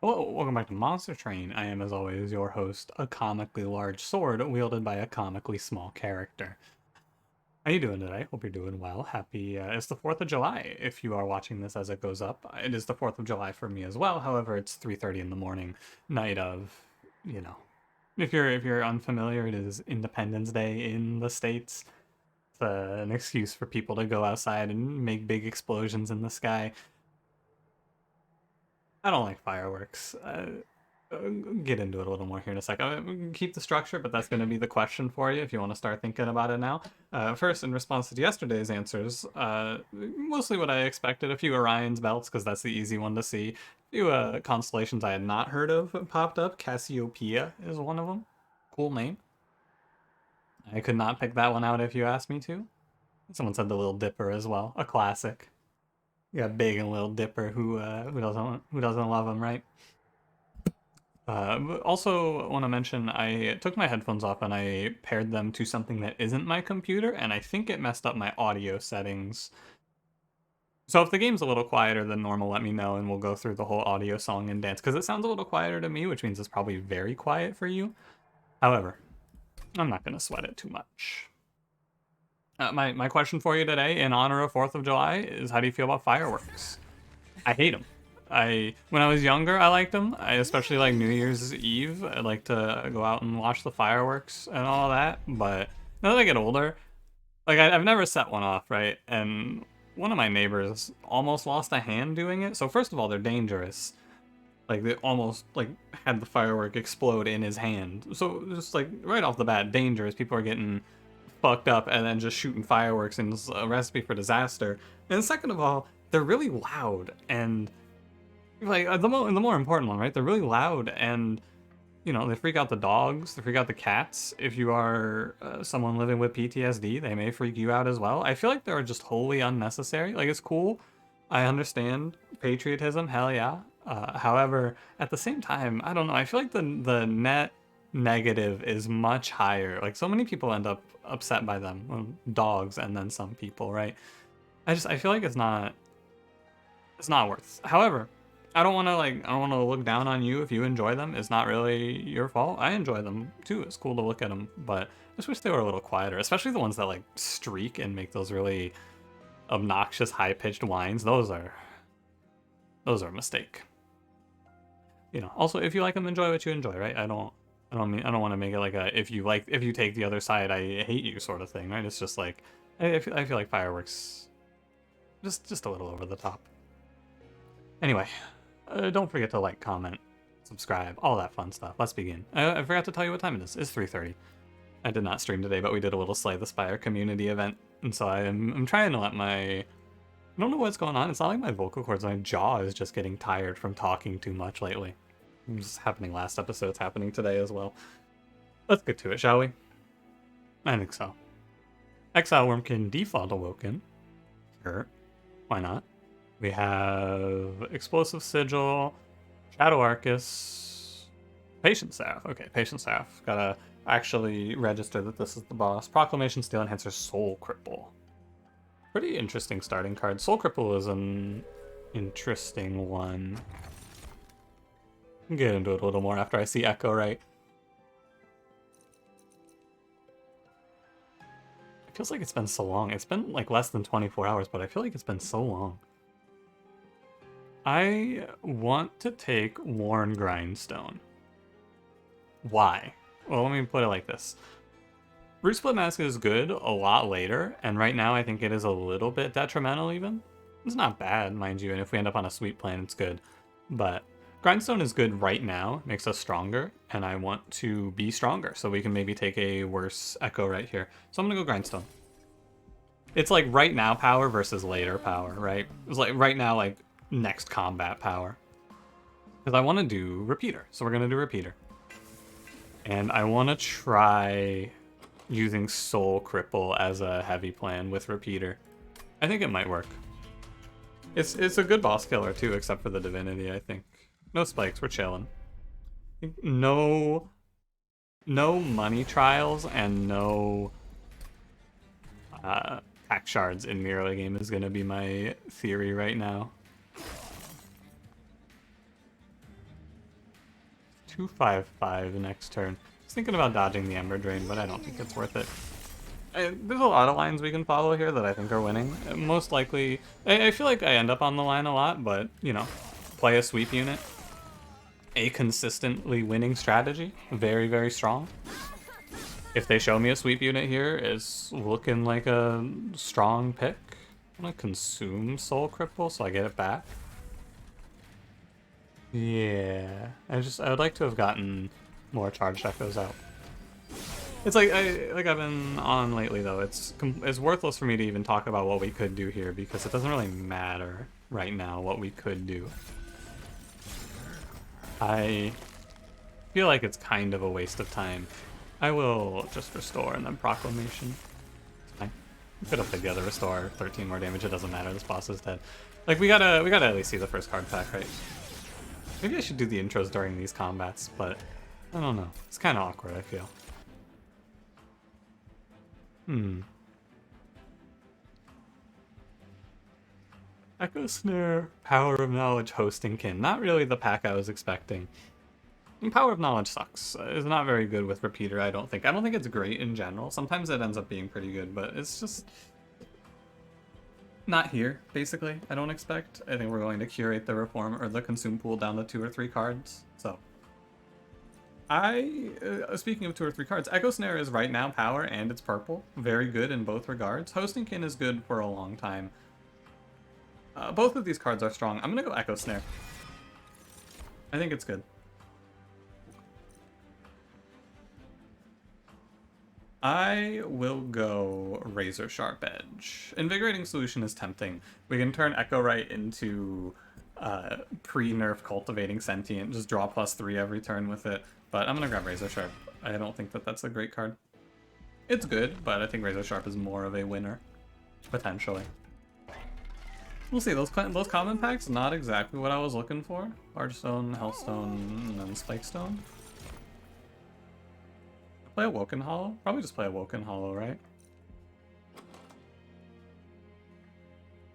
Hello, welcome back to Monster Train. I am, as always, your host, a comically large sword wielded by a comically small character. How you doing today? Hope you're doing well. Happy, it's the 4th of July if you are watching this as it goes up. It is the 4th of July for me as well. However, it's 3:30 in the morning, night of, you know. If you're unfamiliar, it is Independence Day in the States. It's an excuse for people to go outside and make big explosions in the sky. I don't like fireworks. Get into it a little more here in a second. We can keep the structure, but that's going to be the question for you if you want to start thinking about it now. First, in response to yesterday's answers, mostly what I expected. A few Orion's belts, because that's the easy one to see. A few constellations I had not heard of popped up. Cassiopeia is one of them. Cool name. I could not pick that one out if you asked me to. Someone said the Little Dipper as well. A classic. You got Big and Little Dipper. Who doesn't love him, right? Also, want to mention I took my headphones off and I paired them to something that isn't my computer, and I think it messed up my audio settings. So if the game's a little quieter than normal, let me know and we'll go through the whole audio song and dance, because it sounds a little quieter to me, which means it's probably very quiet for you. However, I'm not going to sweat it too much. My question for you today, in honor of 4th of July, is how do you feel about fireworks? I hate them. When I was younger, I liked them. I especially like New Year's Eve. I like to go out and watch the fireworks and all that. But now that I get older, like I've never set one off, right? And one of my neighbors almost lost a hand doing it. So first of all, they're dangerous. Like they almost like had the firework explode in his hand. So just like right off the bat, dangerous. People are getting fucked up and then just shooting fireworks, and it's a recipe for disaster. And second of all, they're really loud, and like the more important one, right? They're really loud, and they freak out the dogs, they freak out the cats. If you are someone living with PTSD, they may freak you out as well. I feel like they're just wholly unnecessary. Like, it's cool, I understand patriotism, hell yeah. However, at the same time, I don't know, I feel like the net negative is much higher. Like, so many people end up upset by them, well, dogs and then some people, right? I feel like it's not worth. However, I don't want to look down on you if you enjoy them. It's not really your fault. I enjoy them too. It's cool to look at them, but I just wish they were a little quieter, especially the ones that like streak and make those really obnoxious high-pitched whines. Those are a mistake. Also, if you like them, enjoy what you enjoy, right? I don't want to make it like a if you take the other side, I hate you sort of thing, right? It's just like I feel like fireworks just a little over the top. Anyway, don't forget to like, comment, subscribe, all that fun stuff. Let's begin. I forgot to tell you what time it is. It's 3:30. I did not stream today, but we did a little Slay the Spire community event, and so I'm trying to let I don't know what's going on. It's not like my vocal cords, my jaw is just getting tired from talking too much lately. It was happening last episode, it's happening today as well. Let's get to it, shall we? I think so. Exile Wurmkin default Awoken. Sure. Why not? We have Explosive Sigil, Shadow Arcus, Patient Staff. Okay, Patient Staff. Gotta actually register that this is the boss. Proclamation, Steel Enhancer, Soul Cripple. Pretty interesting starting card. Soul Cripple is an interesting one. I'll get into it a little more after I see Echo, right? It feels like it's been so long. It's been like less than 24 hours, but I feel like it's been so long. I want to take Worn Grindstone. Why? Well, let me put it like this. Root Split Mask is good a lot later, and right now I think it is a little bit detrimental even. It's not bad, mind you, and if we end up on a sweep plan, it's good. But Grindstone is good right now, makes us stronger, and I want to be stronger, so we can maybe take a worse Echo right here. So I'm gonna go Grindstone. It's like right now power versus later power, right? It's like right now, like, next combat power. Because I want to do Repeater, so we're going to do Repeater. And I want to try using Soul Cripple as a heavy plan with Repeater. I think it might work. It's a good boss killer too, except for the Divinity, I think. No spikes, we're chilling. No money trials and no pack shards in Mirror Game is going to be my theory right now. 2/5/5 next turn. I was thinking about dodging the Ember Drain, but I don't think it's worth it. There's a lot of lines we can follow here that I think are winning. Most likely, I feel like I end up on the line a lot, but, you know, play a sweep unit. A consistently winning strategy. Very, very strong. If they show me a sweep unit here, it's looking like a strong pick. I'm gonna consume Soul Cripple so I get it back. Yeah, I would like to have gotten more charged echoes out. It's like I've been on lately though. It's worthless for me to even talk about what we could do here because it doesn't really matter right now what we could do. I feel like it's kind of a waste of time. I will just restore and then proclamation. It's fine. We could have played the other restore, 13 more damage. It doesn't matter. This boss is dead. Like we gotta at least see the first card pack, right? Maybe I should do the intros during these combats, but I don't know. It's kind of awkward, I feel. Echo Snare, Power of Knowledge, Hosting Kin. Not really the pack I was expecting. And Power of Knowledge sucks. It's not very good with Repeater, I don't think. I don't think it's great in general. Sometimes it ends up being pretty good, but it's just not here, basically, I don't expect. I think we're going to curate the Reform or the Consume pool down to 2 or 3 cards, so. Speaking of 2 or 3 cards, Echo Snare is right now power and it's purple. Very good in both regards. Hosting Kin is good for a long time. Both of these cards are strong. I'm gonna go Echo Snare. I think it's good. I will go Razor Sharp Edge. Invigorating Solution is tempting. We can turn Echo Right into pre-nerf Cultivating Sentient, just draw +3 every turn with it. But I'm gonna grab Razor Sharp. I don't think that that's a great card. It's good, but I think Razor Sharp is more of a winner, potentially. We'll see. Those common packs, not exactly what I was looking for. Largestone, Hellstone, and then Spikestone. Play Awoken Hollow? Probably just play Awoken Hollow, right?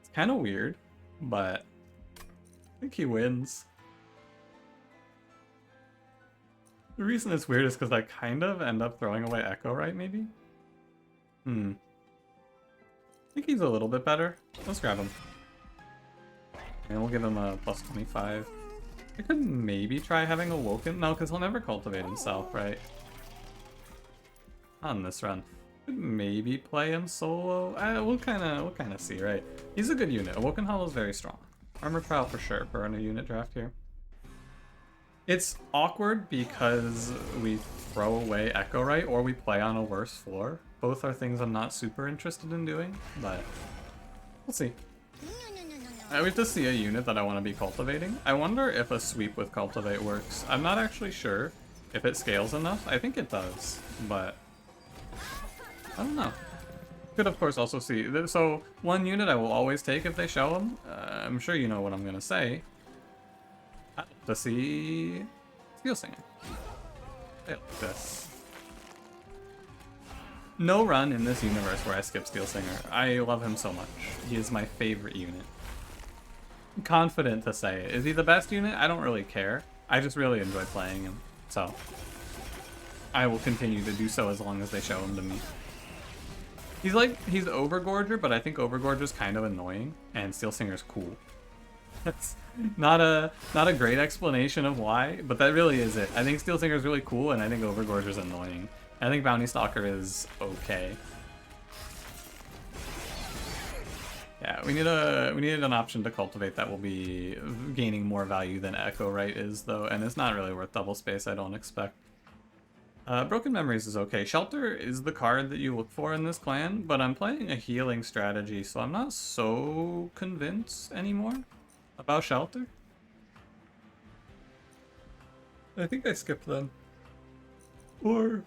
It's kind of weird, but I think he wins. The reason it's weird is because I kind of end up throwing away Echo Right, maybe? I think he's a little bit better. Let's grab him. And we'll give him a +25. I could maybe try having Awoken. No, because he'll never cultivate himself, right? On this run. Maybe play him solo. We'll kind of see, right? He's a good unit. Awoken Hollow is very strong. Armor Trial for sure for a unit draft here. It's awkward because we throw away Echo Right or we play on a worse floor. Both are things I'm not super interested in doing, but we'll see. I would just see a unit that I want to be cultivating. I wonder if a sweep with Cultivate works. I'm not actually sure if it scales enough. I think it does, but I don't know. Could of course also see. So one unit I will always take if they show them. I'm sure you know what I'm gonna say. To see Steel Singer. I like this. No run in this universe where I skip Steel Singer. I love him so much. He is my favorite unit. I'm confident to say it. Is he the best unit? I don't really care. I just really enjoy playing him. So I will continue to do so as long as they show him to me. He's Overgorger, but I think Overgorger's kind of annoying, and Steel Singer's cool. That's not a great explanation of why, but that really is it. I think Steel Singer's really cool, and I think Overgorger's annoying. I think Bounty Stalker is okay. Yeah, we needed an option to cultivate that will be gaining more value than Echo Right is, though, and it's not really worth double space, I don't expect. Broken Memories is okay. Shelter is the card that you look for in this clan, but I'm playing a healing strategy, so I'm not so convinced anymore about Shelter. I think I skipped them. Or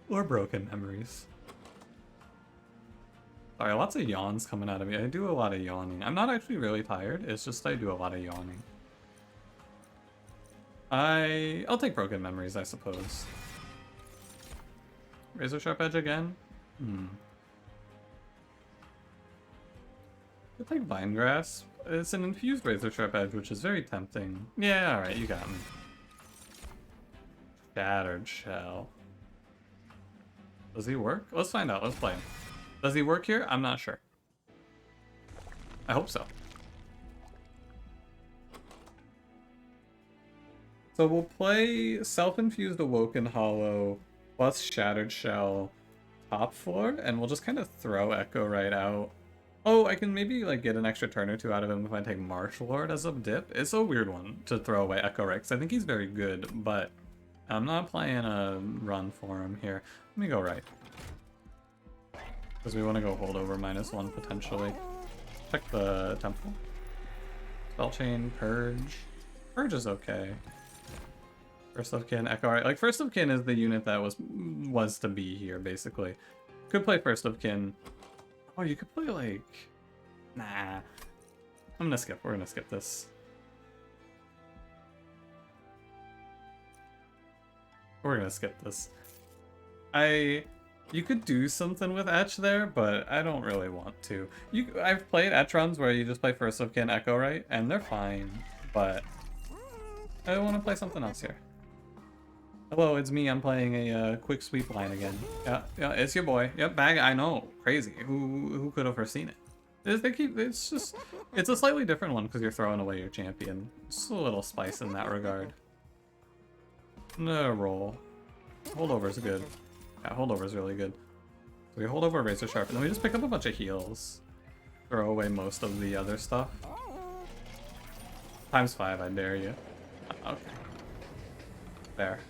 Broken Memories. Sorry, lots of yawns coming out of me. I do a lot of yawning. I'm not actually really tired, it's just I do a lot of yawning. I'll take Broken Memories, I suppose. Razor Sharp Edge again? I'll take Vine Grasp. It's an infused Razor Sharp Edge, which is very tempting. Yeah, alright, you got me. Shattered Shell. Does he work? Let's find out. Let's play him. Does he work here? I'm not sure. I hope so. So we'll play Self-Infused Awoken Hollow plus Shattered Shell top floor, and we'll just kind of throw Echo right out. Oh, I can maybe like get an extra turn or two out of him if I take Marsh Lord as a dip. It's a weird one to throw away Echo right, because I think he's very good, but I'm not playing a run for him here. Let me go right. Because we want to go holdover -1 potentially. Check the temple. Spell chain, purge. Purge is okay. First of Kin, Echo right. Like First of Kin is the unit that was to be here basically. Could play First of Kin. Oh, you could play like... Nah. I'm gonna skip. We're gonna skip this. We're gonna skip this. You could do something with Etch there, but I don't really want to. I've played Etch runs where you just play First of Kin, Echo right, and they're fine, but I want to play something else here. Hello, it's me. I'm playing a quick sweep line again. Yeah, it's your boy. Yep, bag. I know, crazy. Who could have foreseen it? It's a slightly different one because you're throwing away your champion. Just a little spice in that regard. No roll. Holdover's good. Yeah, holdover's really good. So we hold over Razor Sharp, and then we just pick up a bunch of heals. Throw away most of the other stuff. ×5, I dare you. Okay. There.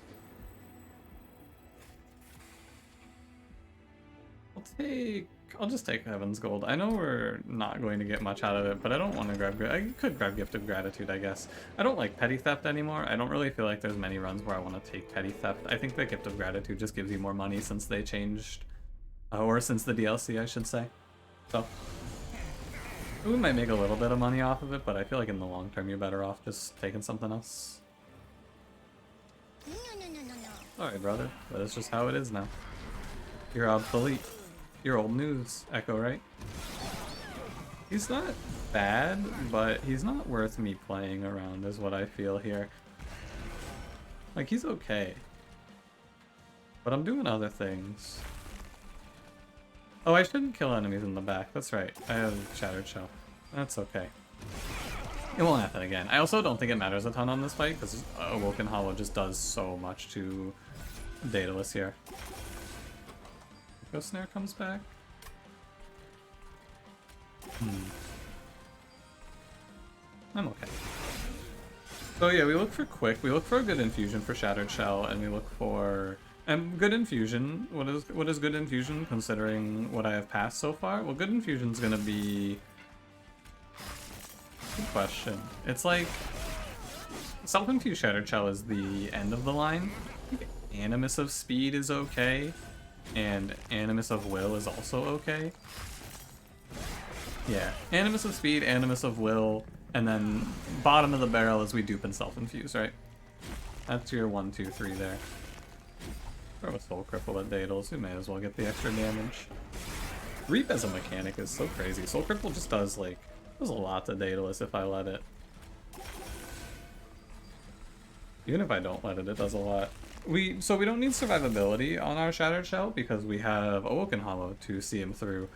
I'll just take Heaven's Gold. I know we're not going to get much out of it, but I don't want to grab... I could grab Gift of Gratitude, I guess. I don't like Petty Theft anymore. I don't really feel like there's many runs where I want to take Petty Theft. I think the Gift of Gratitude just gives you more money since they changed... or since the DLC, I should say. So... we might make a little bit of money off of it, but I feel like in the long term you're better off just taking something else. Sorry, brother. But it's just how it is now. You're obsolete. You're old news, Echo, right? He's not bad, but he's not worth me playing around is what I feel here. Like, he's okay. But I'm doing other things. Oh, I shouldn't kill enemies in the back. That's right. I have Shattered Shell. That's okay. It won't happen again. I also don't think it matters a ton on this fight, because Awoken Hollow just does so much to Daedalus here. Ghost Snare comes back. I'm okay. So yeah, we look for quick. We look for a good infusion for Shattered Shell, and we look for good infusion. What is good infusion considering what I have passed so far? Well, good infusion's gonna be... Good question. It's like Self-Infused Shattered Shell is the end of the line. I think Animus of Speed is okay. And Animus of Will is also okay. Yeah, Animus of Speed, Animus of Will, and then bottom of the barrel is we dupe and self-infuse, right? That's your 1, 2, 3 there. Throw a Soul Cripple at Daedalus, we may as well get the extra damage. Reap as a mechanic is so crazy. Soul Cripple just does like, does a lot to Daedalus if I let it. Even if I don't let it, it does a lot. So we don't need survivability on our Shattered Shell because we have Awoken Hollow to see him through,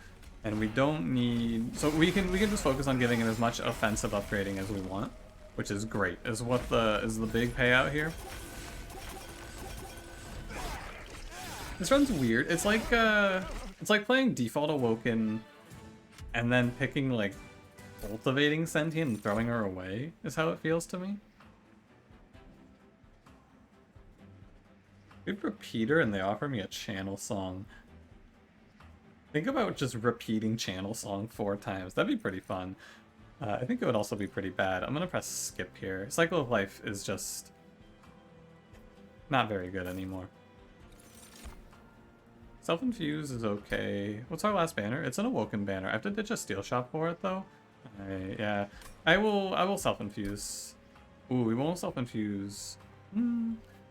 and we don't need. So we can just focus on giving him as much offensive upgrading as we want, which is great. Is the big payout here. This run's weird. It's like playing default Awoken, and then picking like cultivating Sentient and throwing her away. Is how it feels to me. Good repeater, and they offer me a channel song. Think about just repeating channel song 4 times. That'd be pretty fun. I think it would also be pretty bad. I'm gonna press skip here. Cycle of Life is just not very good anymore. Self-Infuse is okay. What's our last banner? It's an Awoken banner. I have to ditch a Steel Shop for it though. Yeah, I will Self-Infuse. Ooh, we won't Self-Infuse.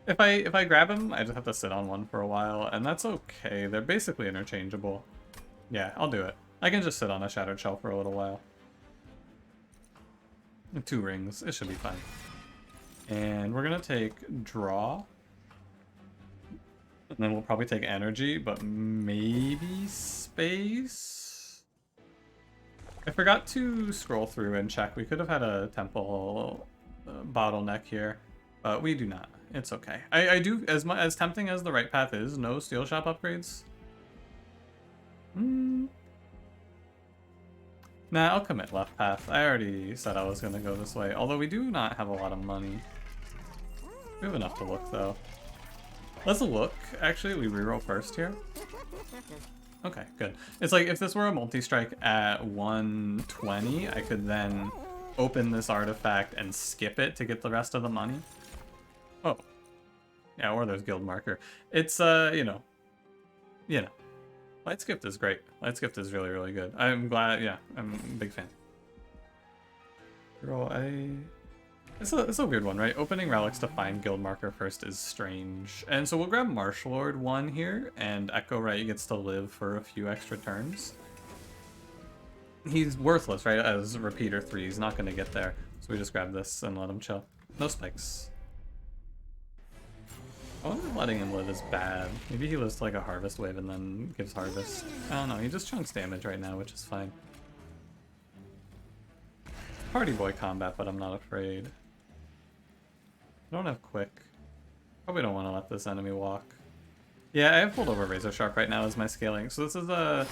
If I grab him, I just have to sit on one for a while, and that's okay. They're basically interchangeable. Yeah, I'll do it. I can just sit on a Shattered Shell for a little while. 2 rings. It should be fine. And we're gonna take Draw. And then we'll probably take energy, but maybe space? I forgot to scroll through and check. We could have had a temple bottleneck here, but we do not. It's okay. I do, as tempting as the right path is, no steel shop upgrades. Nah, I'll commit left path. I already said I was going to go this way, although we do not have a lot of money. We have enough to look, though. Let's look. Actually, we reroll first here. Okay, good. It's like, if this were a multi-strike at 120, I could then open this artifact and skip it to get the rest of the money. Oh. Yeah, or there's guild marker. It's, you know. Light Skipped is great. Light Skipped is really, really good. I'm glad, yeah, I'm a big fan. Girl, It's a weird one, right? Opening relics to find guild marker first is strange. And so we'll grab Martial Lord 1 here, and Echo Right gets to live for a few extra turns. He's worthless, right? As Repeater 3, he's not going to get there. So we just grab this and let him chill. No spikes. I wonder if letting him live is bad. Maybe he lives to like a Harvest Wave and then gives Harvest. I don't know, he just chunks damage right now, which is fine. Party Boy combat, but I'm not afraid. I don't have Quick. Probably don't want to let this enemy walk. Yeah, I have pulled over Razor Sharp right now as my scaling. So this is a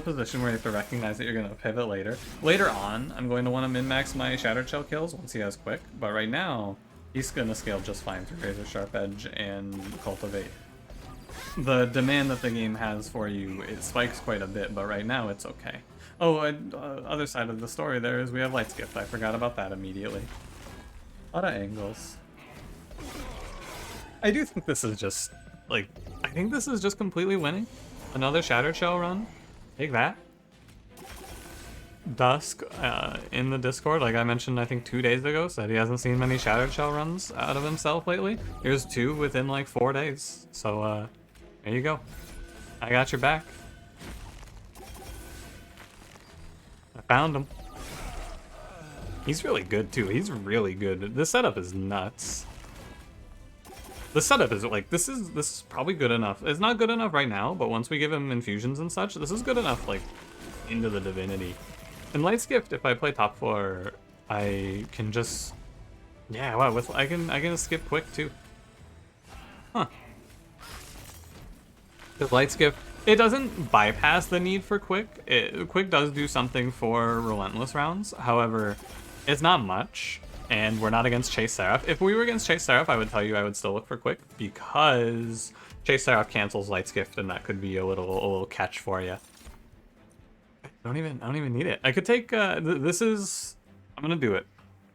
position where you have to recognize that you're going to pivot later. Later on, I'm going to want to min-max my Shattered Shell kills once he has Quick. But right now, he's going to scale just fine through Razor Sharp Edge and Cultivate. The demand that the game has for you, it spikes quite a bit, but right now it's okay. Oh, and other side of the story there is we have Light Skipped. I forgot about that immediately. A lot of angles. I do think this is just, like, I think this is just completely winning. Another Shattered Shell run. Take that. Dusk in the Discord, like I mentioned, I think 2 days ago, said he hasn't seen many Shattered Shell runs out of himself lately. Here's 2 within like 4 days. So, there you go. I got your back. I found him. He's really good too. He's really good. This setup is nuts. The setup is like, this is probably good enough. It's not good enough right now, but once we give him infusions and such, this is good enough, like, into the Divinity. And Light Skipped, if I play top 4, I can just, yeah, wow, I can skip Quick too. Huh. Because Light Skip, it doesn't bypass the need for Quick. Quick does do something for Relentless rounds. However, it's not much. And we're not against Chase Seraph. If we were against Chase Seraph, I would tell you I would still look for Quick, because Chase Seraph cancels Light Skipped, and that could be a little catch for you. I don't even need it. I could take this is, I'm gonna do it.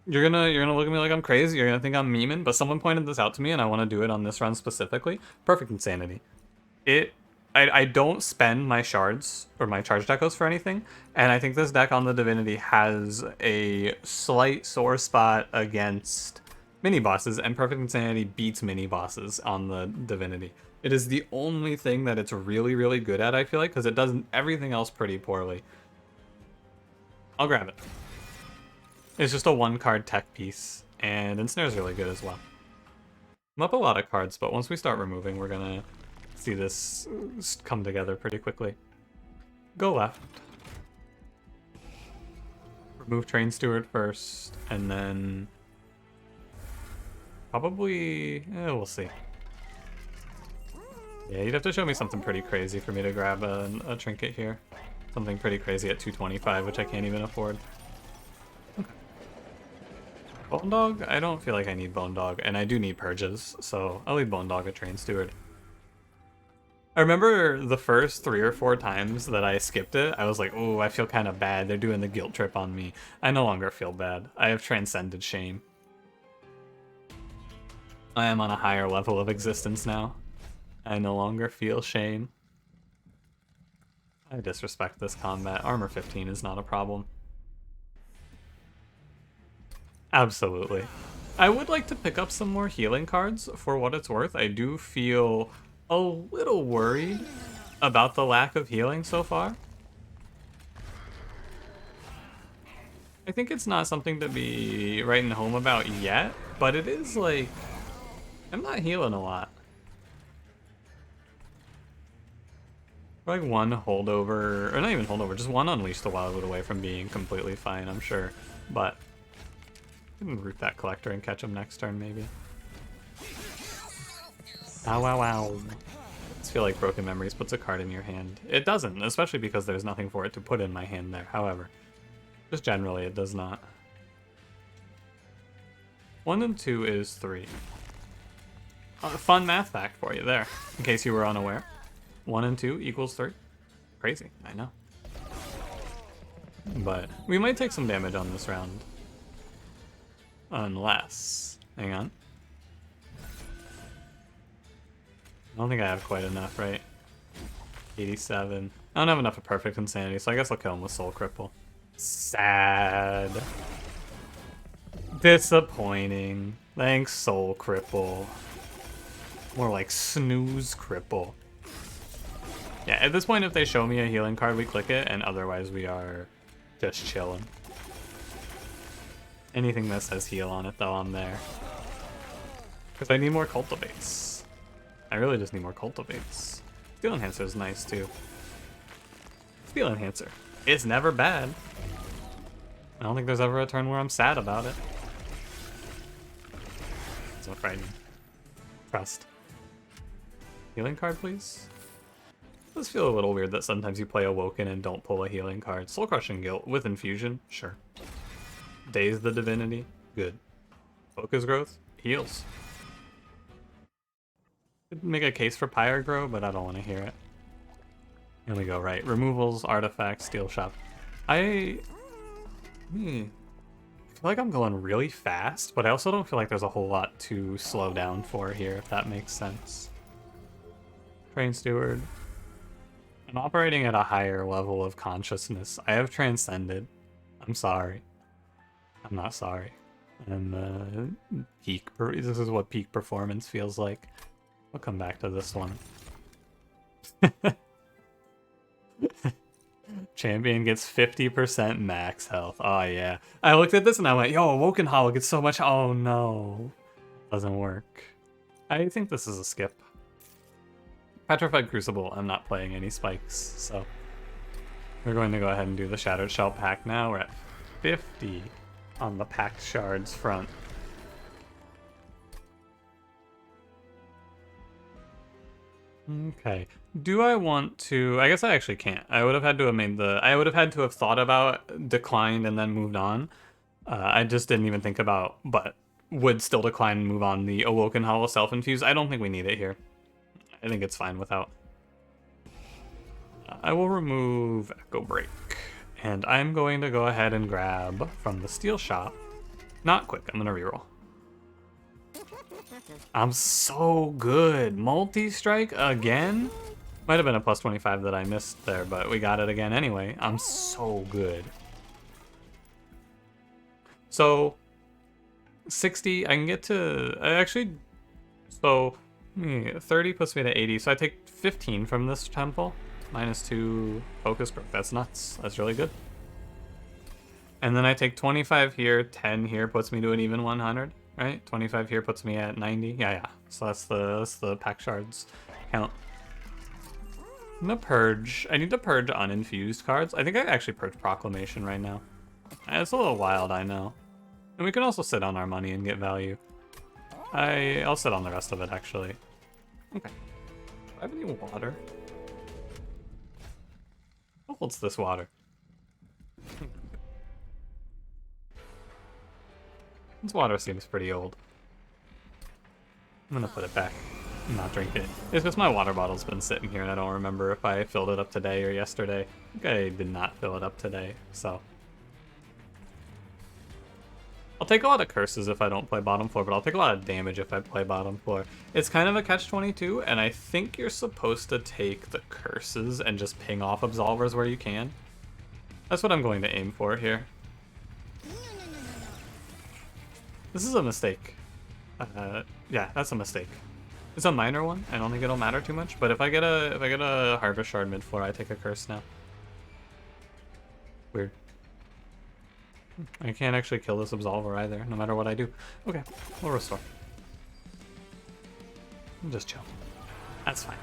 You're gonna look at me like I'm crazy. You're gonna think I'm memeing, but someone pointed this out to me, and I want to do it on this run specifically. Perfect Insanity. I don't spend my shards or my charged echoes for anything, and I think this deck on the Divinity has a slight sore spot against mini bosses, and Perfect Insanity beats mini bosses on the Divinity. It is the only thing that it's really, really good at, I feel like, because it does everything else pretty poorly. I'll grab it. It's just a 1-card tech piece, and Ensnare's really good as well. I'm up a lot of cards, but once we start removing, we're gonna see this come together pretty quickly. Go left. Remove Train Steward first, and then probably, we'll see. Yeah, you'd have to show me something pretty crazy for me to grab a trinket here. Something pretty crazy at 225, which I can't even afford. Okay. Bone Dog? I don't feel like I need Bone Dog, and I do need Purges, so I'll leave Bone Dog a Train Steward. I remember the first 3 or 4 times that I skipped it, I was like, oh, I feel kind of bad. They're doing the guilt trip on me. I no longer feel bad. I have transcended shame. I am on a higher level of existence now. I no longer feel shame. I disrespect this combat. Armor 15 is not a problem. Absolutely. I would like to pick up some more healing cards for what it's worth. I do feel a little worried about the lack of healing so far. I think it's not something to be writing home about yet, but it is like, I'm not healing a lot. Like one holdover, or not even holdover, just one Unleash the Wildwood away from being completely fine, I'm sure. But we can root that Collector and catch him next turn, maybe. Ow, ow, ow. I just feel like Broken Memories puts a card in your hand. It doesn't, especially because there's nothing for it to put in my hand there. However, just generally, it does not. 1 and 2 is 3. Fun math fact for you there, in case you were unaware. 1 and 2 equals 3. Crazy, I know. But we might take some damage on this round. Unless... hang on. I don't think I have quite enough, right? 87. I don't have enough of Perfect Insanity, so I guess I'll kill him with Soul Cripple. Sad. Disappointing. Thanks, Soul Cripple. More like Snooze Cripple. Yeah, at this point, if they show me a healing card, we click it, and otherwise we are just chilling. Anything that says heal on it, though, I'm there. Because I need more Cultivates. I really just need more Cultivates. Steel Enhancer is nice, too. Steel Enhancer. It's never bad. I don't think there's ever a turn where I'm sad about it. It's not frightening. Trust. Healing card, please? It does feel a little weird that sometimes you play Awoken and don't pull a healing card. Soul Crushing Guilt with Infusion? Sure. Daze the Divinity? Good. Focus Growth? Heals. Could make a case for Pyrogrow, but I don't want to hear it. Here we go, right. Removals, Artifacts, Steel Shop. I feel like I'm going really fast, but I also don't feel like there's a whole lot to slow down for here, if that makes sense. Train Steward. I'm operating at a higher level of consciousness. I have transcended. I'm sorry. I'm not sorry. And this is what peak performance feels like. I'll come back to this one. Champion gets 50% max health. Oh yeah. I looked at this and I went, yo, Awoken Hollow gets so much. Oh no. Doesn't work. I think this is a skip. Petrified Crucible, I'm not playing any spikes, so we're going to go ahead and do the Shattered Shell pack now. We're at 50 on the packed shards front. Okay. Do I want to... I guess I actually can't. I would have had to have made the... I would have had to have thought about declined and then moved on. I just didn't even think about, but would still decline and move on the Awoken Hollow Self-Infuse. I don't think we need it here. I think it's fine without. I will remove Echo Break. And I'm going to go ahead and grab from the Steel Shop. Not quick, I'm going to reroll. I'm so good. Multi-strike again? Might have been a plus 25 that I missed there, but we got it again anyway. I'm so good. So, 60, I can get to... So, 30 puts me to 80, so I take 15 from this temple. -2 focus growth. That's nuts. That's really good. And then I take 25 here, 10 here, puts me to an even 100, right? 25 here puts me at 90. Yeah. So that's the pack shards count. I'm gonna purge. I need to purge uninfused cards. I think I actually purge Proclamation right now. It's a little wild, I know. And we can also sit on our money and get value. I'll sit on the rest of it, actually. Okay. Do I have any water? How old's this water? This water seems pretty old. I'm gonna put it back and not drink it. It's because my water bottle's been sitting here and I don't remember if I filled it up today or yesterday. I think I did not fill it up today, so. I'll take a lot of curses if I don't play bottom floor, but I'll take a lot of damage if I play bottom floor. It's kind of a catch-22, and I think you're supposed to take the curses and just ping off absolvers where you can. That's what I'm going to aim for here. This is a mistake. Yeah, that's a mistake. It's a minor one. I don't think it'll matter too much, but if I get a Harvest Shard mid floor, I take a curse now. Weird. I can't actually kill this Absolver either, no matter what I do. Okay, we'll restore. Just chill. That's fine.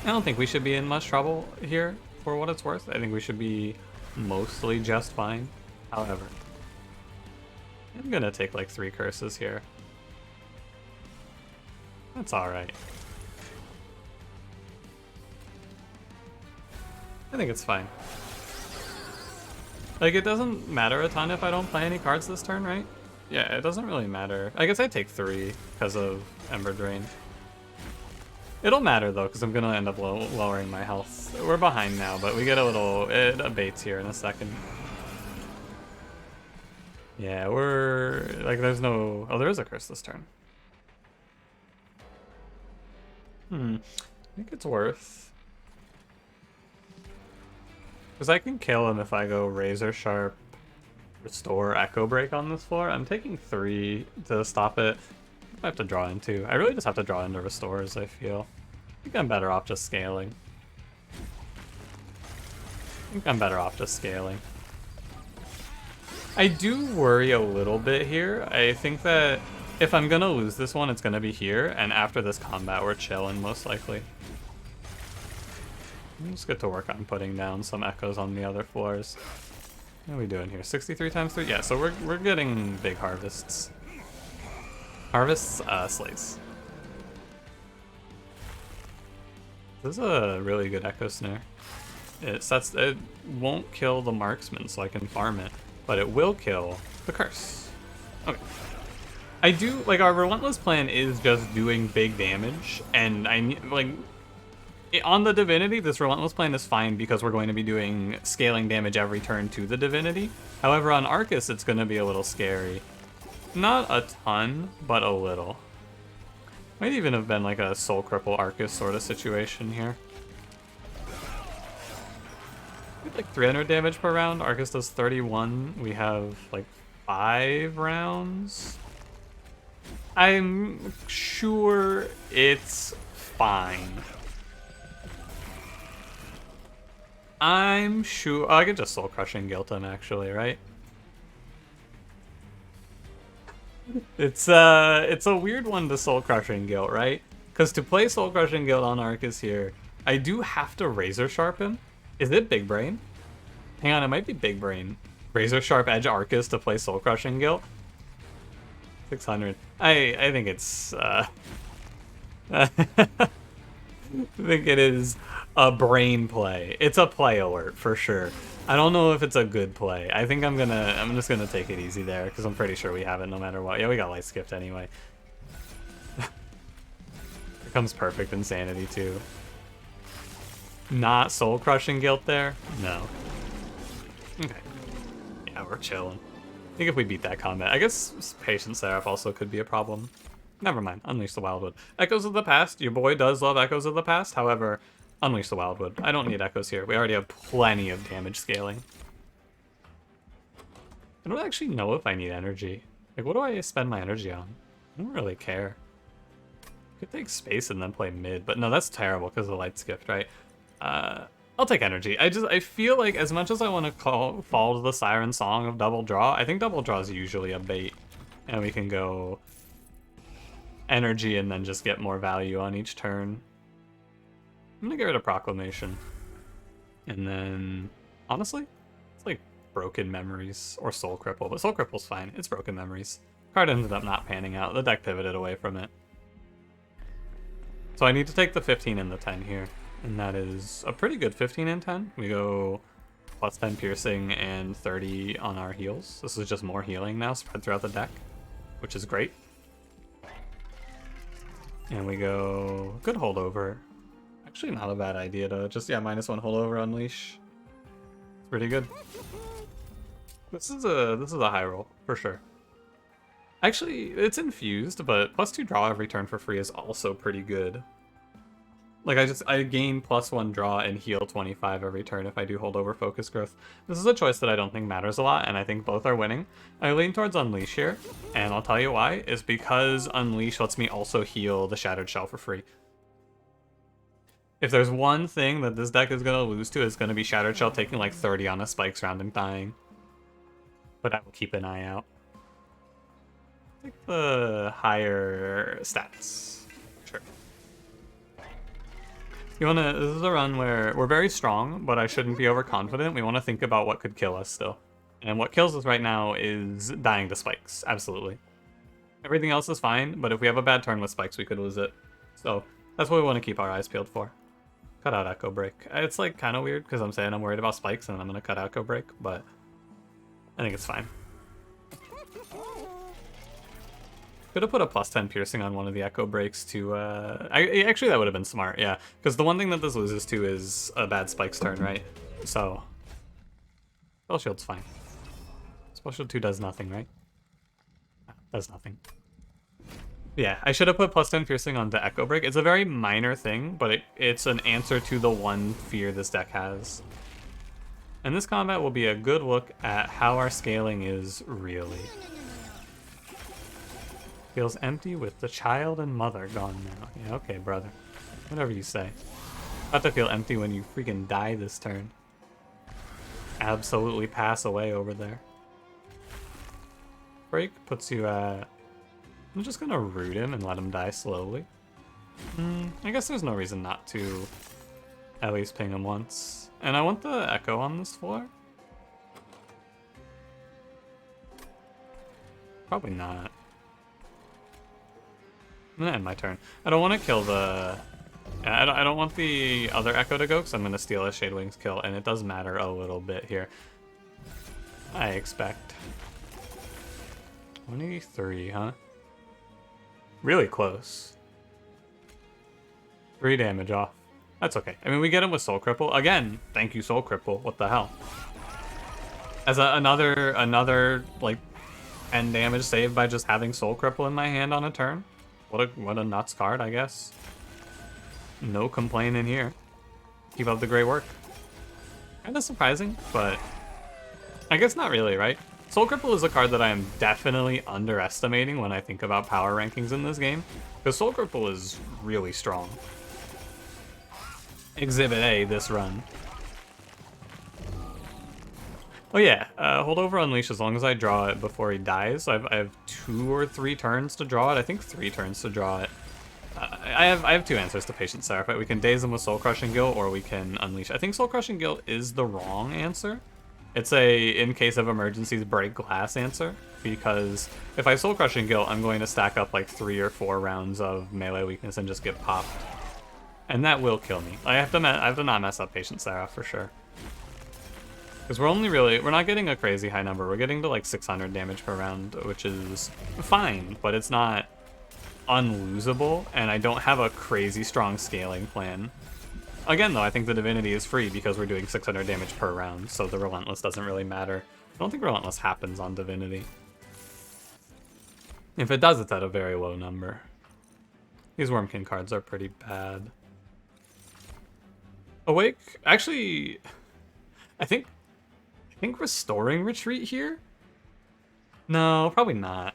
I don't think we should be in much trouble here, for what it's worth. I think we should be mostly just fine. However, I'm gonna take like 3 curses here. That's alright. I think it's fine. Like, it doesn't matter a ton if I don't play any cards this turn, right? Yeah, it doesn't really matter. I guess I take 3 because of Ember Drain. It'll matter, though, because I'm going to end up lowering my health. We're behind now, but we get a little... It abates here in a second. Yeah, we're... Like, there's no... Oh, there is a curse this turn. I think it's worth... Because I can kill him if I go Razor Sharp, Restore, Echo Break on this floor. I'm taking 3 to stop it. I have to draw in 2. I really just have to draw into Restores, I feel. I think I'm better off just scaling. I do worry a little bit here. I think that if I'm gonna lose this one, it's gonna be here, and after this combat, we're chilling, most likely. Let's get to work on putting down some echoes on the other floors. What are we doing here? 63 times 3? Yeah, so we're getting big harvests. Harvests, slays. This is a really good echo snare. It won't kill the marksman, so I can farm it, but it will kill the curse. Okay. I do, like, our relentless plan is just doing big damage, and I need, like, on the Divinity, this relentless plan is fine because we're going to be doing scaling damage every turn to the Divinity. However, on Arcus, it's going to be a little scary. Not a ton, but a little. Might even have been like a Soul Cripple Arcus sort of situation here. We have like 300 damage per round. Arcus does 31. We have like 5 rounds. I'm sure it's fine. I'm sure... Oh, I could just Soul Crushing Guilt him, actually, right? It's a weird one to Soul Crushing Guilt, right? Because to play Soul Crushing Guilt on Arcus here, I do have to Razor Sharp him. Is it Big Brain? Hang on, it might be Big Brain. Razor Sharp Edge Arcus to play Soul Crushing Guilt. 600. I think it's... I think it is a brain play. It's a play alert for sure. I don't know if it's a good play. I think I'm just gonna take it easy there because I'm pretty sure we have it no matter what. Yeah, we got light skipped anyway. Here comes Perfect Insanity too. Not Soul Crushing Guilt there? No. Okay. Yeah, we're chilling. I think if we beat that combat, I guess Patient Seraph also could be a problem. Never mind. Unleash the Wildwood. Echoes of the Past. Your boy does love Echoes of the Past. However, Unleash the Wildwood. I don't need Echoes here. We already have plenty of damage scaling. I don't actually know if I need energy. Like, what do I spend my energy on? I don't really care. Could take space and then play mid, but no, that's terrible because of the light skipped, right? I'll take energy. I feel like as much as I want to fall to the Siren Song of Double Draw, I think Double Draw is usually a bait, and we can go energy and then just get more value on each turn. I'm gonna get rid of Proclamation. And then, honestly, it's like Broken Memories or Soul Cripple, but Soul Cripple's fine. It's Broken Memories. Card ended up not panning out. The deck pivoted away from it. So I need to take the 15 and the 10 here. And that is a pretty good 15 and 10. We go plus 10 piercing and 30 on our heals. This is just more healing now spread throughout the deck, which is great. And we go good holdover. Actually, not a bad idea to just, yeah, -1 holdover unleash. It's pretty good. This is a high roll for sure. Actually, it's infused, but +2 draw every turn for free is also pretty good. Like, I gain +1 draw and heal 25 every turn if I do holdover focus growth. This is a choice that I don't think matters a lot, and I think both are winning. I lean towards Unleash here, and I'll tell you why, is because Unleash lets me also heal the Shattered Shell for free. If there's one thing that this deck is going to lose to, it's going to be Shattered Shell taking like 30 on a Spikes round and dying. But I will keep an eye out. Take the higher stats. Sure. This is a run where we're very strong, but I shouldn't be overconfident. We want to think about what could kill us still. And what kills us right now is dying to spikes, absolutely. Everything else is fine, but if we have a bad turn with spikes, we could lose it. So that's what we want to keep our eyes peeled for. Cut out Echo Break. It's like kind of weird because I'm saying I'm worried about spikes and I'm going to cut out Echo Break, but I think it's fine. Could have put a +10 piercing on one of the Echo Breaks to, actually that would have been smart, yeah. Because the one thing that this loses to is a bad spikes turn, right? So, Spell Shield's fine. Spell Shield 2 does nothing, right? Does nothing. Yeah, I should have put +10 piercing on the Echo Break. It's a very minor thing, but it's an answer to the one fear this deck has. And this combat will be a good look at how our scaling is really. Feels empty with the child and mother gone now. Yeah, okay, brother. Whatever you say. About to feel empty when you freaking die this turn. Absolutely pass away over there. Break puts you at... I'm just gonna root him and let him die slowly. I guess there's no reason not to at least ping him once. And I want the Echo on this floor. Probably not. I'm gonna end my turn. I don't want to kill the... I don't want the other Echo to go because I'm gonna steal a Shadewing's kill, and it does matter a little bit here. I expect. 183, huh? Really close. 3 damage off. That's okay. I mean, we get him with Soul Cripple. Again, thank you, Soul Cripple. What the hell? As another like 10 damage saved by just having Soul Cripple in my hand on a turn. What a nuts card, I guess. No complaining here. Keep up the great work. Kind of surprising, but I guess not really, right? Soul Cripple is a card that I am definitely underestimating when I think about power rankings in this game, because Soul Cripple is really strong. Exhibit A this run. Oh yeah, Holdover Unleash as long as I draw it before he dies. So I have 2 or 3 turns to draw it. I think 3 turns to draw it. I have 2 answers to Patient Seraph. We can daze him with Soul Crushing Guilt, or we can Unleash. I think Soul Crushing Guilt is the wrong answer. It's a in case of emergencies break glass answer, because if I Soul Crushing Guilt, I'm going to stack up like 3 or 4 rounds of melee weakness and just get popped, and that will kill me. I have to not mess up Patient Seraph for sure. Because we're not getting a crazy high number. We're getting to like 600 damage per round, which is fine, but it's not unlosable, and I don't have a crazy strong scaling plan. Again, though, I think the Divinity is free because we're doing 600 damage per round, so the Relentless doesn't really matter. I don't think Relentless happens on Divinity. If it does, it's at a very low number. These Wurmkin cards are pretty bad. Awake? Actually, I think Restoring Retreat here? No, probably not.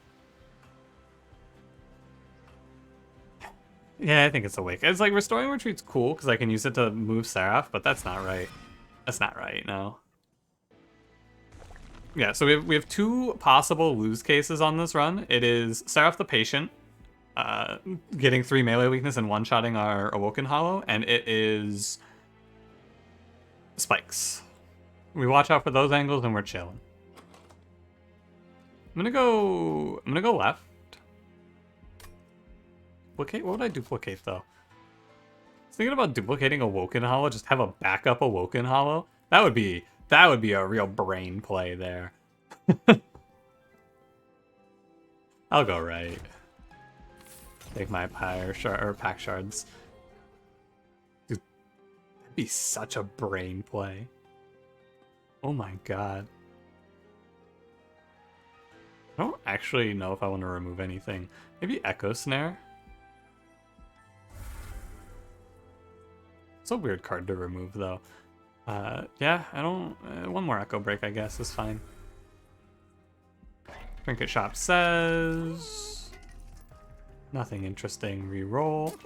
Yeah, I think it's Awake. It's like Restoring Retreat's cool because I can use it to move Seraph, but that's not right. That's not right, no. Yeah, so we have 2 possible lose cases on this run. It is Seraph the Patient, getting 3 melee weakness and one-shotting our Awoken Hollow, and it is Spikes. We watch out for those angles and we're chilling. I'm gonna go left. Duplicate? What would I duplicate though? I was thinking about duplicating Awoken Hollow, just have a backup Awoken Hollow. That would be a real brain play there. I'll go right. Take my pack shards. Dude, that'd be such a brain play. Oh my god. I don't actually know if I want to remove anything. Maybe Echo Snare? It's a weird card to remove, though. Yeah, I don't... one more Echo Break, I guess, is fine. Trinket Shop says... nothing interesting. Reroll.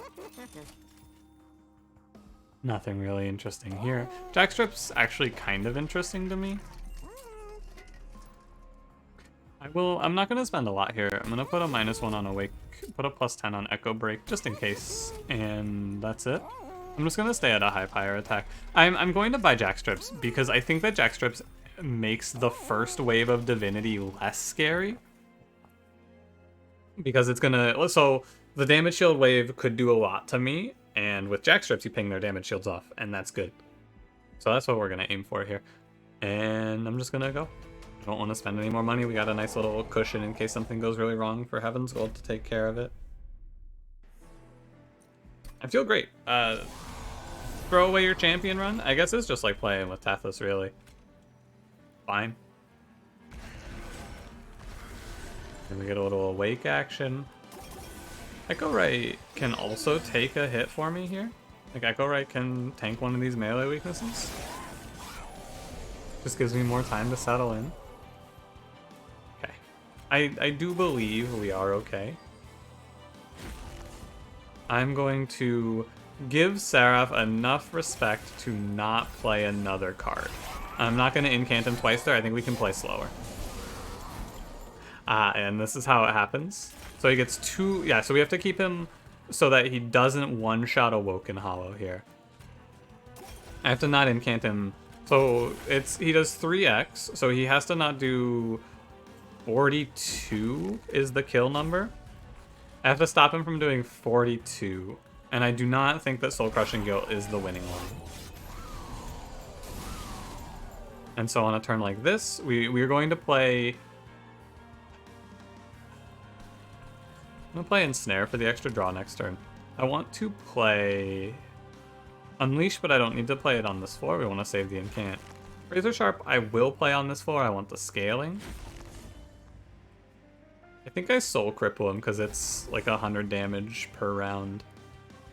Nothing really interesting here. Jackstrip's actually kind of interesting to me. I'm not gonna spend a lot here. I'm gonna put a -1 on Awake, put a +10 on Echo Break, just in case, and that's it. I'm just gonna stay at a high pyre attack. I'm going to buy Jackstrips because I think that Jackstrips makes the first wave of Divinity less scary. Because it's gonna... So, the damage shield wave could do a lot to me, and with Jackstrips you ping their damage shields off, and that's good. So that's what we're gonna aim for here. And I'm just gonna go. I don't want to spend any more money. We got a nice little cushion in case something goes really wrong for Heaven's Gold to take care of it. I feel great. Throw away your champion run? I guess it's just like playing with Tethys, really. Fine. And we get a little awake action. Echo Right can also take a hit for me here. Like, Echo Right can tank one of these melee weaknesses. Just gives me more time to settle in. Okay. I do believe we are okay. I'm going to give Seraph enough respect to not play another card. I'm not going to incant him twice there. I think we can play slower. And this is how it happens. So he gets 2... Yeah, so we have to keep him so that he doesn't one-shot Awoken Hollow here. I have to not incant him. So he does 3x, so he has to not do 42 is the kill number. I have to stop him from doing 42. And I do not think that Soul Crushing Guilt is the winning one. And so on a turn like this, we're going to play... I'm going to play Ensnare for the extra draw next turn. I want to play Unleash, but I don't need to play it on this floor. We want to save the Incant. Razor Sharp I will play on this floor. I want the scaling. I think I Soul Cripple him because it's like 100 damage per round.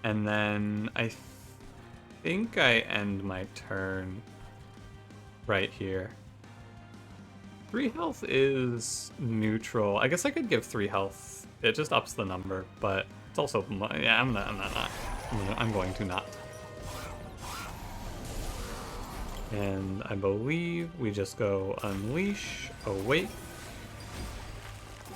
And then I think I end my turn right here. 3 health is neutral. I guess I could give 3 health. It just ups the number, but it's also... Yeah, I'm going to not. And I believe we just go Unleash, Awake.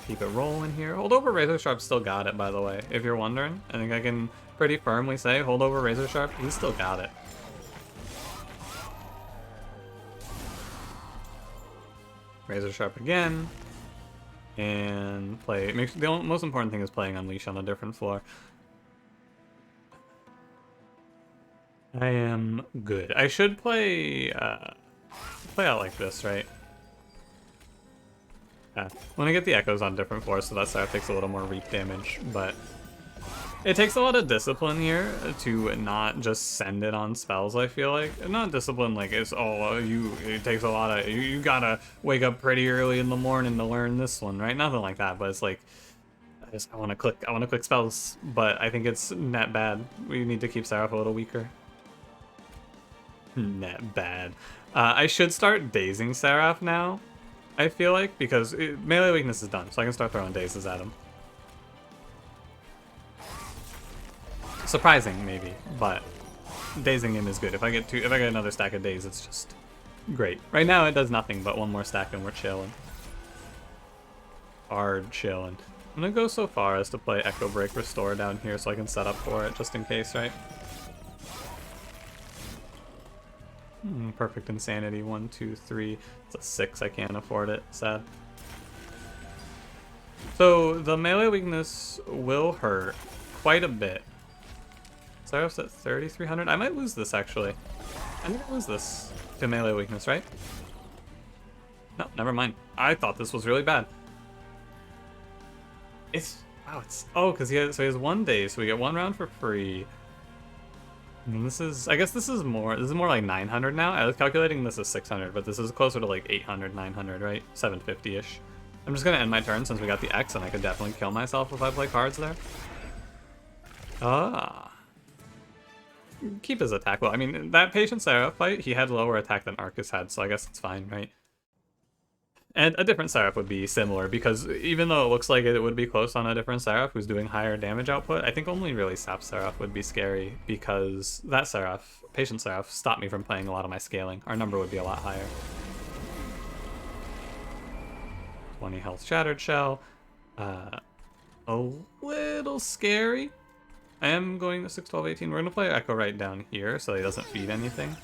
Keep it rolling here. Holdover Razor Sharp still got it, by the way, if you're wondering. I think I can pretty firmly say Holdover Razor Sharp, he's still got it. Razor Sharp again. And play... The most important thing is playing Unleash on a different floor. I am good. I should play out like this, right? Yeah. When I get the echoes on different floors, so that side takes a little more reap damage, but it takes a lot of discipline here to not just send it on spells, I feel like. Not discipline like it's, it takes a lot of, you gotta wake up pretty early in the morning to learn this one, right? Nothing like that, but it's like, I want to click spells, but I think it's net bad. We need to keep Seraph a little weaker. Net bad. I should start dazing Seraph now, I feel like, because melee weakness is done, so I can start throwing dazes at him. Surprising, maybe, but dazing him is good. If I get another stack of daze, it's just great. Right now, it does nothing, but one more stack and we're chilling. Hard chilling. I'm gonna go so far as to play Echo Break Restore down here so I can set up for it, just in case, right? Perfect Insanity, 1, 2, 3. It's a 6, I can't afford it, sad. So, the melee weakness will hurt quite a bit. Seraph's at 3,300. I might lose this, actually. I think I lose this to melee weakness, right? No, never mind. I thought this was really bad. Oh, because he has 1 day, so we get 1 round for free. And this is, I guess this is more like 900 now. I was calculating this as 600, but this is closer to like 800, 900, right? 750-ish. I'm just gonna end my turn since we got the X, and I could definitely kill myself if I play cards there. Keep his attack low. I mean, that Patient Seraph fight, he had lower attack than Arcus had, so I guess it's fine, right? And a different Seraph would be similar, because even though it looks like it would be close on a different Seraph who's doing higher damage output, I think only really Sap Seraph would be scary, because that Seraph, Patient Seraph, stopped me from playing a lot of my scaling. Our number would be a lot higher. 20 health Shattered Shell. A little scary. I am going to 6, 12, 18. We're going to play Echo right down here so he doesn't feed anything.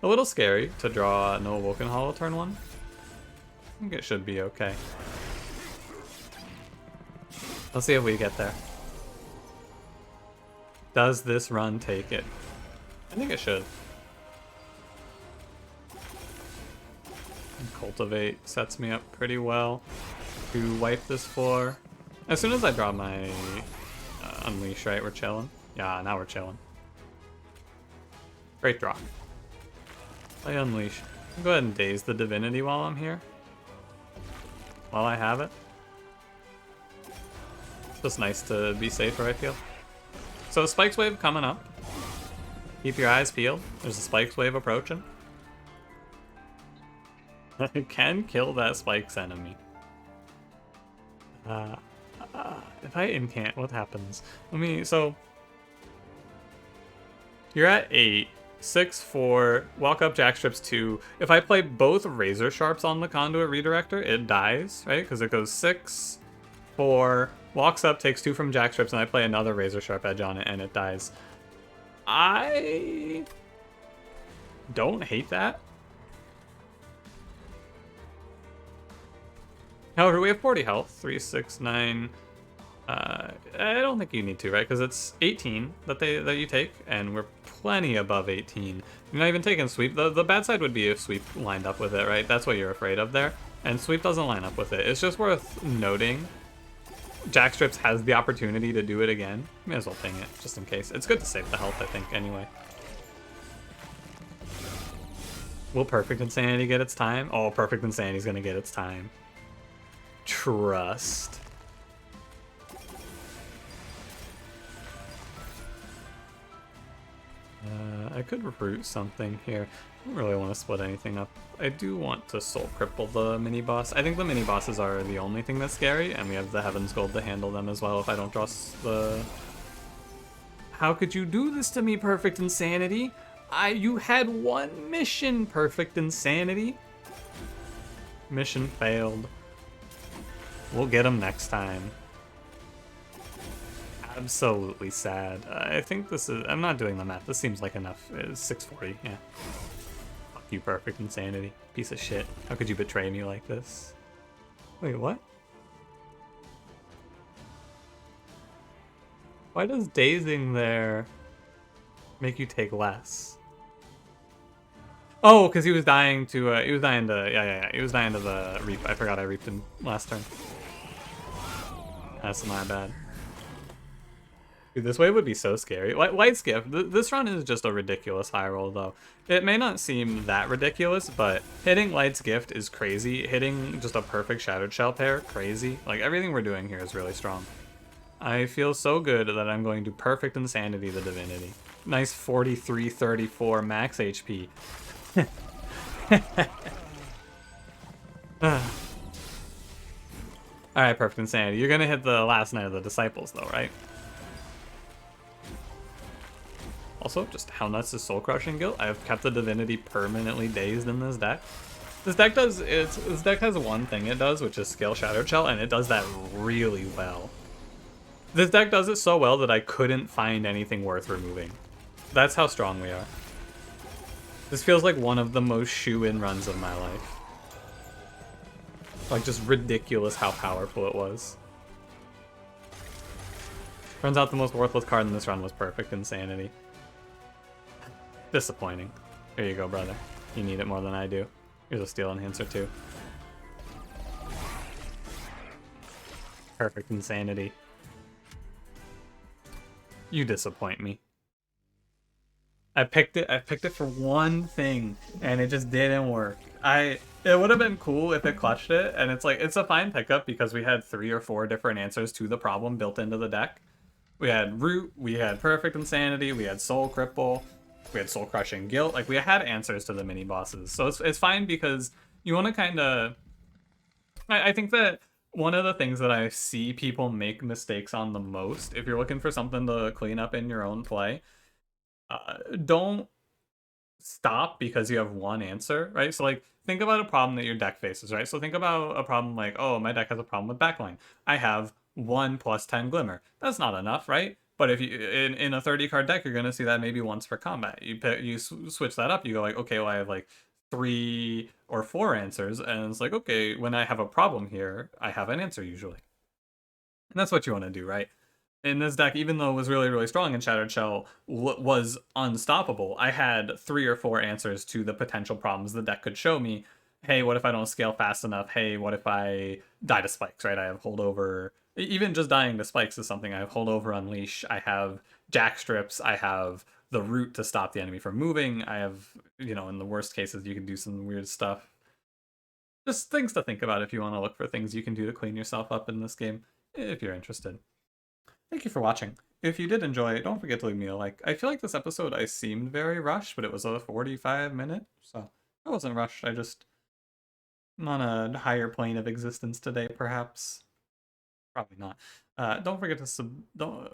A little scary to draw no Awoken Hollow turn 1. I think it should be okay. Let's see if we get there. Does this run take it? I think it should. Cultivate sets me up pretty well to wipe this floor. As soon as I draw my Unleash, right, we're chilling. Yeah, now we're chilling. Great draw. Play Unleash. Go ahead and Daze the Divinity while I'm here. While I have it. It's just nice to be safer, I feel. So Spikes Wave coming up. Keep your eyes peeled. There's a Spikes Wave approaching. I can kill that Spikes enemy. If I incant, what happens? So... You're at 8. 6, 4, walk up Jackstrips 2. If I play both Razor Sharps on the Conduit Redirector, it dies, right? Because it goes 6, 4, walks up, takes 2 from Jackstrips, and I play another Razor Sharp Edge on it, and it dies. I don't hate that. However, we have 40 health. 3, 6, 9... I don't think you need to, right? Because it's 18 that you take, and we're plenty above 18. You're not even taking sweep. The bad side would be if sweep lined up with it, right? That's what you're afraid of there. And sweep doesn't line up with it. It's just worth noting. Jackstrips has the opportunity to do it again. May as well ping it, just in case. It's good to save the health, I think, anyway. Will Perfect Insanity get its time? Oh, Perfect Insanity's gonna get its time. Trust. I could recruit something here. I don't really want to split anything up. I do want to soul cripple the mini boss. I think the mini bosses are the only thing that's scary, and we have the Heaven's Gold to handle them as well if I don't draw the... How could you do this to me, Perfect Insanity? You had one mission, Perfect Insanity. Mission failed. We'll get him next time. Absolutely sad. I think this is... I'm not doing the math. This seems like enough. It's 640, yeah. Fuck you, Perfect Insanity. Piece of shit. How could you betray me like this? Wait, what? Why does dazing there make you take less? Oh, because he was dying to... yeah. He was dying to the reap. I forgot I reaped him last turn. That's my bad. Dude, this wave would be so scary. Light's Gift. This run is just a ridiculous high roll, though. It may not seem that ridiculous, but hitting Light's Gift is crazy. Hitting just a perfect Shattered Shell pair, crazy. Like, everything we're doing here is really strong. I feel so good that I'm going to Perfect Insanity the Divinity. Nice 43-34 max HP. Alright, Perfect Insanity. You're gonna hit the last Night of the Disciples, though, right? Also, just how nuts is Soul Crushing Guilt? I have kept the Divinity permanently dazed in this deck. This deck has one thing it does, which is scale Shattered Shell, and it does that really well. This deck does it so well that I couldn't find anything worth removing. That's how strong we are. This feels like one of the most shoe-in runs of my life. Like, just ridiculous how powerful it was. Turns out the most worthless card in this run was Perfect Insanity. Disappointing. Here you go, brother. You need it more than I do. Here's a Steel Enhancer, too. Perfect Insanity. You disappoint me. I picked it for one thing, and it just didn't work. It would have been cool if it clutched it, and it's like, it's a fine pickup because we had 3 or 4 different answers to the problem built into the deck. We had Root, we had Perfect Insanity, we had Soul Cripple, we had Soul Crushing Guilt. Like, we had answers to the mini bosses. So it's fine because you want to kind of... I think that one of the things that I see people make mistakes on the most, if you're looking for something to clean up in your own play, don't stop because you have one answer, right? So, like, think about a problem that your deck faces, right? So think about a problem like, oh, my deck has a problem with backline. I have 1 plus 10 Glimmer. That's not enough, right? But if you in a 30 card deck, you're gonna see that maybe once for combat. You switch that up. You go like, okay, well I have like 3 or 4 answers, and it's like, okay, when I have a problem here, I have an answer usually. And that's what you want to do, right? In this deck, even though it was really, really strong and Shattered Shell was unstoppable, I had 3 or 4 answers to the potential problems the deck could show me. Hey, what if I don't scale fast enough? Hey, what if I die to spikes, right? I have holdover. Even just dying to spikes is something. I have holdover unleash. I have jack strips. I have the root to stop the enemy from moving. I have, in the worst cases, you can do some weird stuff. Just things to think about if you want to look for things you can do to clean yourself up in this game, if you're interested. Thank you for watching. If you did enjoy, don't forget to leave me a like. I feel like this episode I seemed very rushed, but it was a 45-minute, so I wasn't rushed. I just I'm on a higher plane of existence today, perhaps. Probably not. Don't forget to don't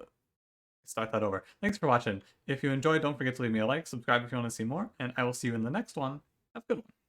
start that over. Thanks for watching. If you enjoyed, don't forget to leave me a like, subscribe if you want to see more, and I will see you in the next one. Have a good one.